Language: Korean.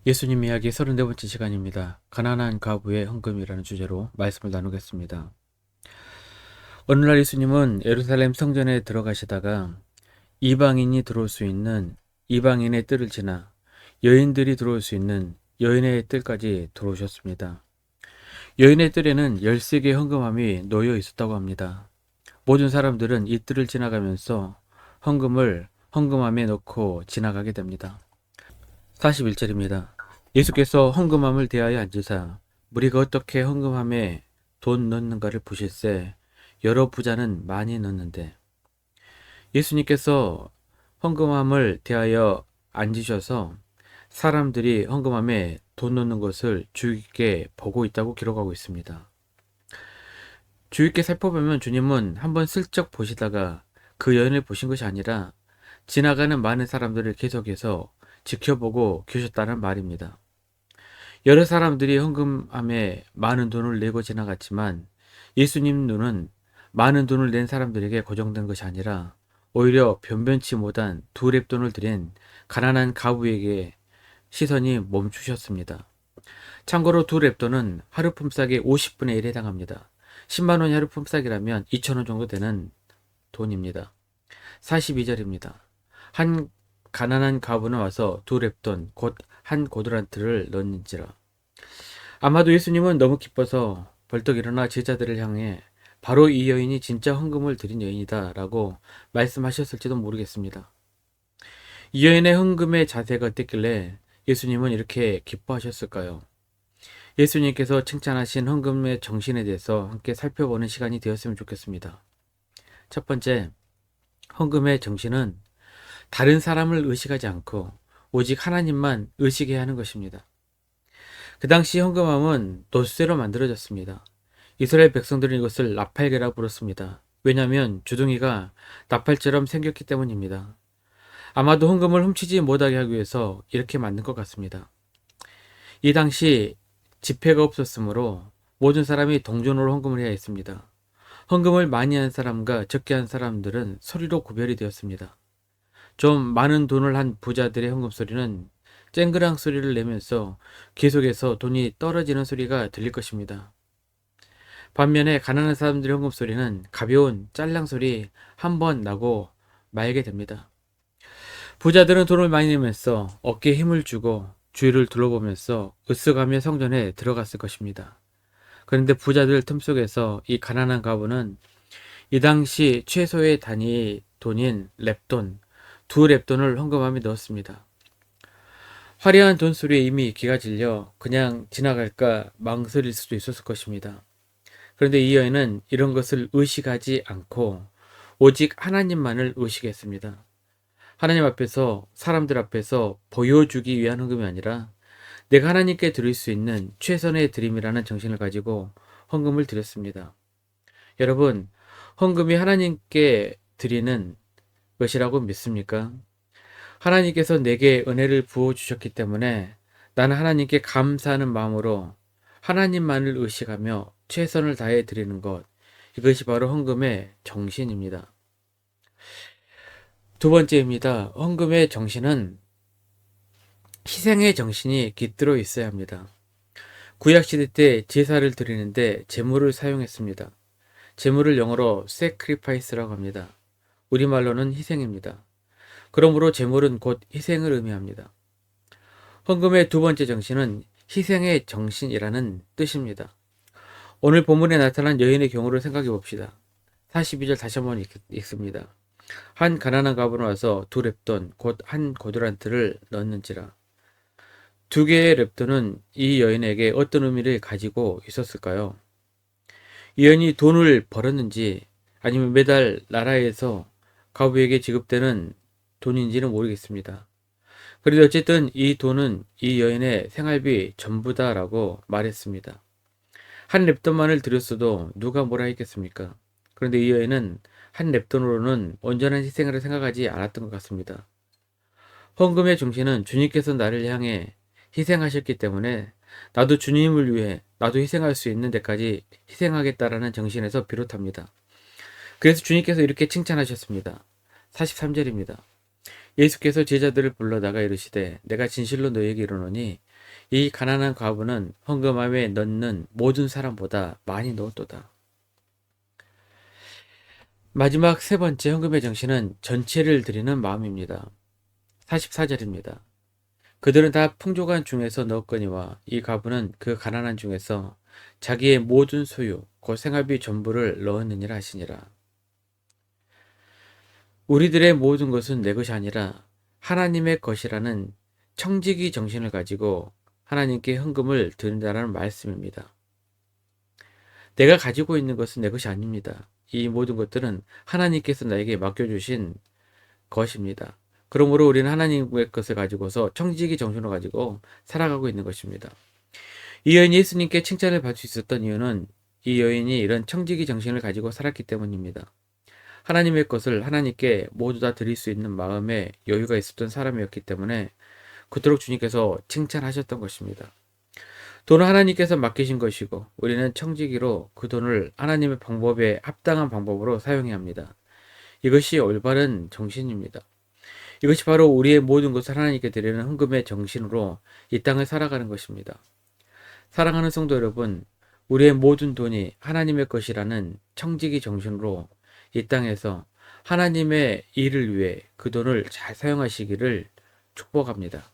예수님 이야기 34번째 시간입니다. 가난한 과부의 헌금이라는 주제로 말씀을 나누겠습니다. 어느 날 예수님은 예루살렘 성전에 들어가시다가 이방인이 들어올 수 있는 이방인의 뜰을 지나 여인들이 들어올 수 있는 여인의 뜰까지 들어오셨습니다. 여인의 뜰에는 13개의 헌금함이 놓여 있었다고 합니다. 모든 사람들은 이 뜰을 지나가면서 헌금을 헌금함에 넣고 지나가게 됩니다. 41절입니다. 예수께서 헌금함을 대하여 앉으사 무리가 어떻게 헌금함에 돈 넣는가를 보실세 여러 부자는 많이 넣는데, 예수님께서 헌금함을 대하여 앉으셔서 사람들이 헌금함에 돈 넣는 것을 주의 깊게 보고 있다고 기록하고 있습니다. 주의 깊게 살펴보면 주님은 한번 슬쩍 보시다가 그 여인을 보신 것이 아니라 지나가는 많은 사람들을 계속해서 지켜보고 계셨다는 말입니다. 여러 사람들이 헌금함에 많은 돈을 내고 지나갔지만 예수님 눈은 많은 돈을 낸 사람들에게 고정된 것이 아니라 오히려 변변치 못한 두 렙돈을 드린 가난한 가부에게 시선이 멈추셨습니다. 참고로 두 렙돈은 하루 품삯의 50분의 1에 해당합니다. 10만 원이 하루 품삯이라면 2천 원 정도 되는 돈입니다. 42절입니다. 한 가난한 가부는 와서 두 렙돈 곧 한 고드란트를 넣는지라. 아마도 예수님은 너무 기뻐서 벌떡 일어나 제자들을 향해 바로 이 여인이 진짜 헌금을 드린 여인이다 라고 말씀하셨을지도 모르겠습니다. 이 여인의 헌금의 자세가 어땠길래 예수님은 이렇게 기뻐하셨을까요? 예수님께서 칭찬하신 헌금의 정신에 대해서 함께 살펴보는 시간이 되었으면 좋겠습니다. 첫 번째, 헌금의 정신은 다른 사람을 의식하지 않고 오직 하나님만 의식해야 하는 것입니다. 그 당시 헌금함은 돛쇠로 만들어졌습니다. 이스라엘 백성들은 이것을 나팔개라고 부르습니다. 왜냐하면 주둥이가 나팔처럼 생겼기 때문입니다. 아마도 헌금을 훔치지 못하게 하기 위해서 이렇게 만든 것 같습니다. 이 당시 지폐가 없었으므로 모든 사람이 동전으로 헌금을 해야 했습니다. 헌금을 많이 한 사람과 적게 한 사람들은 소리로 구별이 되었습니다. 좀 많은 돈을 한 부자들의 헌금 소리는 쨍그랑 소리를 내면서 계속해서 돈이 떨어지는 소리가 들릴 것입니다. 반면에 가난한 사람들의 헌금 소리는 가벼운 짤랑 소리 한 번 나고 말게 됩니다. 부자들은 돈을 많이 내면서 어깨에 힘을 주고 주위를 둘러보면서 으쓱하며 성전에 들어갔을 것입니다. 그런데 부자들 틈속에서 이 가난한 가부는 이 당시 최소의 단위 돈인 렙돈, 두 렙돈을 헌금함에 넣었습니다. 화려한 돈 소리에 이미 귀가 질려 그냥 지나갈까 망설일 수도 있었을 것입니다. 그런데 이 여인은 이런 것을 의식하지 않고 오직 하나님만을 의식했습니다. 하나님 앞에서, 사람들 앞에서 보여주기 위한 헌금이 아니라 내가 하나님께 드릴 수 있는 최선의 드림이라는 정신을 가지고 헌금을 드렸습니다. 여러분, 헌금이 하나님께 드리는 것이라고 믿습니까? 하나님께서 내게 은혜를 부어주셨기 때문에 나는 하나님께 감사하는 마음으로 하나님만을 의식하며 최선을 다해 드리는 것, 이것이 바로 헌금의 정신입니다. 두 번째입니다. 헌금의 정신은 희생의 정신이 깃들어 있어야 합니다. 구약시대 때 제사를 드리는데 제물을 사용했습니다. 제물을 영어로 sacrifice라고 합니다. 우리말로는 희생입니다. 그러므로 제물은 곧 희생을 의미합니다. 헌금의 두 번째 정신은 희생의 정신이라는 뜻입니다. 오늘 본문에 나타난 여인의 경우를 생각해 봅시다. 42절 다시 한번 읽습니다. 한 가난한 가부는 와서 두 렙돈 곧 한 고드란트를 넣는지라. 두 개의 렙돈은 이 여인에게 어떤 의미를 가지고 있었을까요? 이 여인이 돈을 벌었는지 아니면 매달 나라에서 가부에게 지급되는 돈인지는 모르겠습니다. 그래도 어쨌든 이 돈은 이 여인의 생활비 전부다라고 말했습니다. 한 렙돈만을 드렸어도 누가 뭐라 했겠습니까? 그런데 이 여인은 한 렙돈으로는 온전한 희생을 생각하지 않았던 것 같습니다. 헌금의 중심은 주님께서 나를 향해 희생하셨기 때문에 나도 주님을 위해 나도 희생할 수 있는 데까지 희생하겠다라는 정신에서 비롯합니다. 그래서 주님께서 이렇게 칭찬하셨습니다. 43절입니다. 예수께서 제자들을 불러다가 이르시되 내가 진실로 너희에게 이르노니 이 가난한 과부는 헌금함에 넣는 모든 사람보다 많이 넣었도다. 마지막 세 번째 헌금의 정신은 전체를 드리는 마음입니다. 44절입니다. 그들은 다 풍족한 중에서 넣었거니와 이 과부는 그 가난한 중에서 자기의 모든 소유 곧 생활비 전부를 넣었느니라 하시니라. 우리들의 모든 것은 내 것이 아니라 하나님의 것이라는 청지기 정신을 가지고 하나님께 헌금을 드린다는 말씀입니다. 내가 가지고 있는 것은 내 것이 아닙니다. 이 모든 것들은 하나님께서 나에게 맡겨주신 것입니다. 그러므로 우리는 하나님의 것을 가지고서 청지기 정신을 가지고 살아가고 있는 것입니다. 이 여인이 예수님께 칭찬을 받을 수 있었던 이유는 이 여인이 이런 청지기 정신을 가지고 살았기 때문입니다. 하나님의 것을 하나님께 모두 다 드릴 수 있는 마음에 여유가 있었던 사람이었기 때문에 그토록 주님께서 칭찬하셨던 것입니다. 돈은 하나님께서 맡기신 것이고 우리는 청지기로 그 돈을 하나님의 방법에 합당한 방법으로 사용해야 합니다. 이것이 올바른 정신입니다. 이것이 바로 우리의 모든 것을 하나님께 드리는 헌금의 정신으로 이 땅을 살아가는 것입니다. 사랑하는 성도 여러분, 우리의 모든 돈이 하나님의 것이라는 청지기 정신으로 이 땅에서 하나님의 일을 위해 그 돈을 잘 사용하시기를 축복합니다.